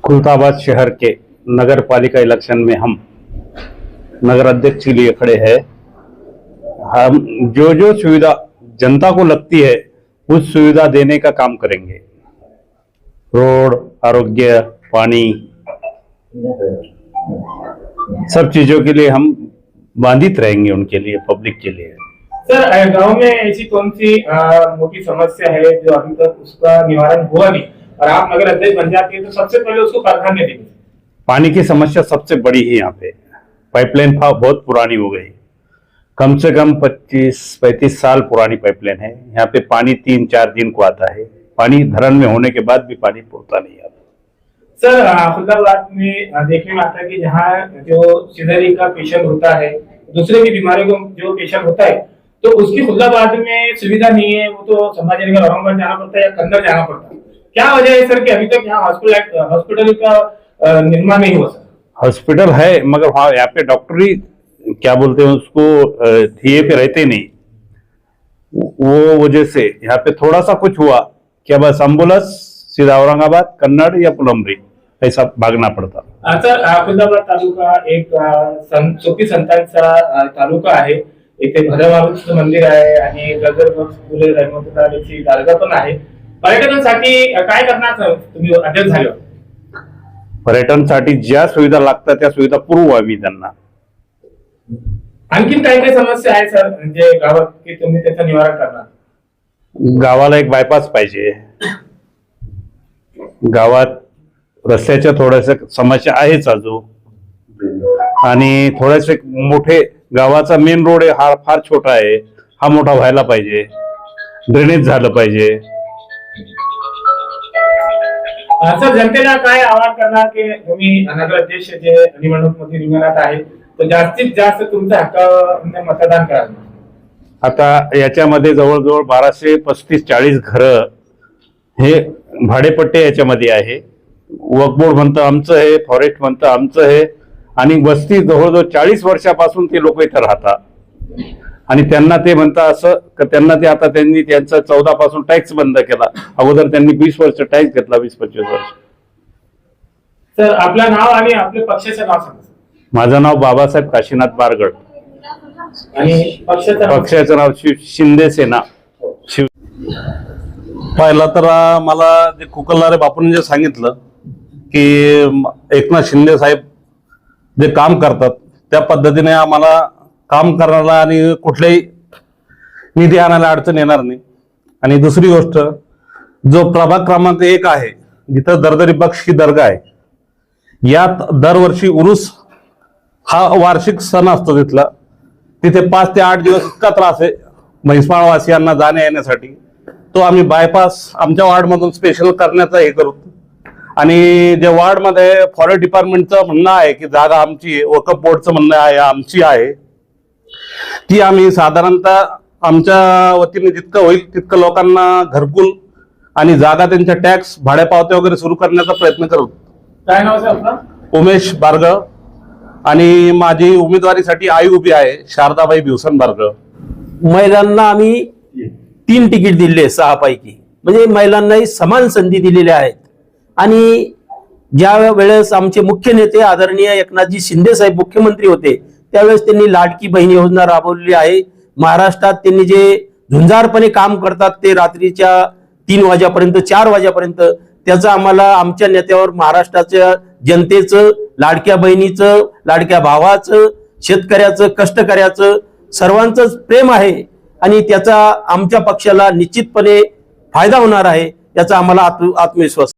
खुलताबाद शहर के नगर पालिका इलेक्शन में हम नगर अध्यक्ष के लिए खड़े हैं। हम जो जो सुविधा जनता को लगती है उस सुविधा देने का काम करेंगे। रोड, आरोग्य, पानी, सब चीजों के लिए हम बांधित रहेंगे, उनके लिए, पब्लिक के लिए। सर, गांव में ऐसी कौन सी मोटी समस्या है जो अभी तक उसका निवारण हुआ नहीं और आप नगर अध्यक्ष बन जाती है तो सबसे पहले उसको प्राधान्य देंगे? पानी की समस्या सबसे बड़ी है। यहाँ पे पाइपलाइन बहुत पुरानी हो गई, कम से कम 25-35 साल पुरानी पाइपलाइन है। यहाँ पे पानी 3-4 दिन को आता है। पानी धरण में होने के बाद भी पानी पहुंचता नहीं आता। सर, खुलताबाद में देखने में आता है कि जहाँ जो सीजरी का पेशेंट होता है, दूसरे की बीमारियों को जो पेशेंट होता है, तो उसकी खुलताबाद में सुविधा नहीं है। वो तो संभाजीनगर, औरंगाबाद जाना पड़ता है या कंदर जाना पड़ता है। क्या वजह है सर कि अभी तक यहाँ हॉस्पिटल का निर्माण नहीं हुआ? सर, हॉस्पिटल है मगर वहाँ यहाँ पे डॉक्टरी क्या बोलते हैं उसको, थिए पे रहते नहीं। वो वजह से यहाँ पे थोड़ा सा कुछ हुआ क्या बस एम्बुलेंस सीधा औरंगाबाद, कन्नड़ या पुलंबरी ऐसा भागना पड़ता। सर, खुलताबाद तालुका एक सोपी संतांचा तालुका आहे। इथे भद्रमारुतीचं मंदिर आहे आणि गजरबक्ष फुले रहमतुल्लाहची दर्गा पण आहे। पर्यटनासाठी काय करणार तुम्ही अध्यक्ष झाल्यावर? पर्यटनासाठी ज्या सुविधा लागतात त्या सुविधा पुरवू आम्ही त्यांना। आणखीन काय काय समस्या आहे सर म्हणजे गावात की तुम्ही त्याचं निवारण करणार? गावाला एक बायपास पाहिजे। गावात रस्त्याच्या थोड्याशा समस्या आहेच अजून, आणि थोडेसे मोठे गावाचा मेन रोड आहे हा फार छोटा आहे, हा मोठा व्हायला पाहिजे। ड्रेनेज झालं पाहिजे। सर, जनतेला काय आवाहन करणार की तुम्ही नगराध्यक्ष जे निवडणूक मध्ये रिंगणात आहे तर जास्तीत जास्त तुमच्या हक्काने मतदान करा? आता याच्यामध्ये जवळजवळ 1235-40 घरं हे भाडेपट्टे याच्यामध्ये आहे। वक्फ बोर्ड म्हणतं आमचं आहे, फॉरेस्ट म्हणतं आमचं आहे, आणि वस्ती जवळजवळ 40 वर्षापासून ते लोक इथं राहतात। आणि त्यांना ते म्हणतात असं की त्यांना ते आता त्यांनी त्यांचा 14 पासून टॅक्स बंद केला। अगोदर त्यांनी 20 वर्ष टॅक्स घेतला, 20-25 वर्ष। सर, आपलं नाव आणि आपल्या पक्षाचं नाव सांगा? माझं नाव बाबासाहेब काशीनाथ बारगड आणि पक्षाचं नाव शिंदे सेना। पहिला तर मला जे कुकलणारे बापूंनी जे सांगितलं की एकनाथ शिंदे साहेब जे काम करतात त्या पद्धतीने आम्हाला काम करण्याला आणि कुठल्याही निधी आणायला अडचण येणार नाही। आणि दुसरी गोष्ट, जो प्रभाग क्रमांक 1 आहे जिथं दरदरी बख्श ही दर्गा आहे, यात दरवर्षी उरूस हा वार्षिक सण असतो तिथला। तिथे 5 ते 8 दिवस इतका त्रास आहे म्हैसमाळवासियांना जाण्या येण्यासाठी, तो आम्ही बायपास आमच्या वार्डमधून स्पेशल करण्याचा हे करू। आणि जे वार्डमध्ये फॉरेस्ट डिपार्टमेंटचं म्हणणं आहे की जागा आमची आहे, वक्फ बोर्डचं म्हणणं आहे आमची आहे, ती आम्ही साधारणतः आमच्या वतीने जितकं होईल तितकं लोकांना घरकुल आणि जागा त्यांच्या टॅक्स भाड्यापावत्या वगैरे सुरू करण्याचा प्रयत्न करू। काय नाव आहे आपलं? उमेश बारगळ, आणि माझी उमेदवारीसाठी आई उभी आहे शारदाबाई भिवसन बारगळ। महिलांना आम्ही 3 तिकीट दिले 6 पैकी, म्हणजे महिलांनाही समान संधी दिलेल्या आहेत। आणि ज्या वेळेस आमचे मुख्य नेते आदरणीय एकनाथजी शिंदे साहेब मुख्यमंत्री होते त्यावेळेस त्यांनी लाडकी बहीण योजना राबवलेली आहे। महाराष्ट्रात त्यांनी जे झुंजारपणे काम करतात ते रात्रीच्या 3 वाजेपर्यंत 4 वाजेपर्यंत, त्याचं आम्हाला आमच्या नेत्यावर, महाराष्ट्राच्या जनतेचं, लाडक्या बहिणीचं, लाडक्या भावाचं, शेतकऱ्याचं, कष्टकऱ्याचं सर्वांचंच प्रेम आहे। आणि त्याचा आमच्या पक्षाला निश्चितपणे फायदा होणार आहे याचा आम्हाला आत्मविश्वास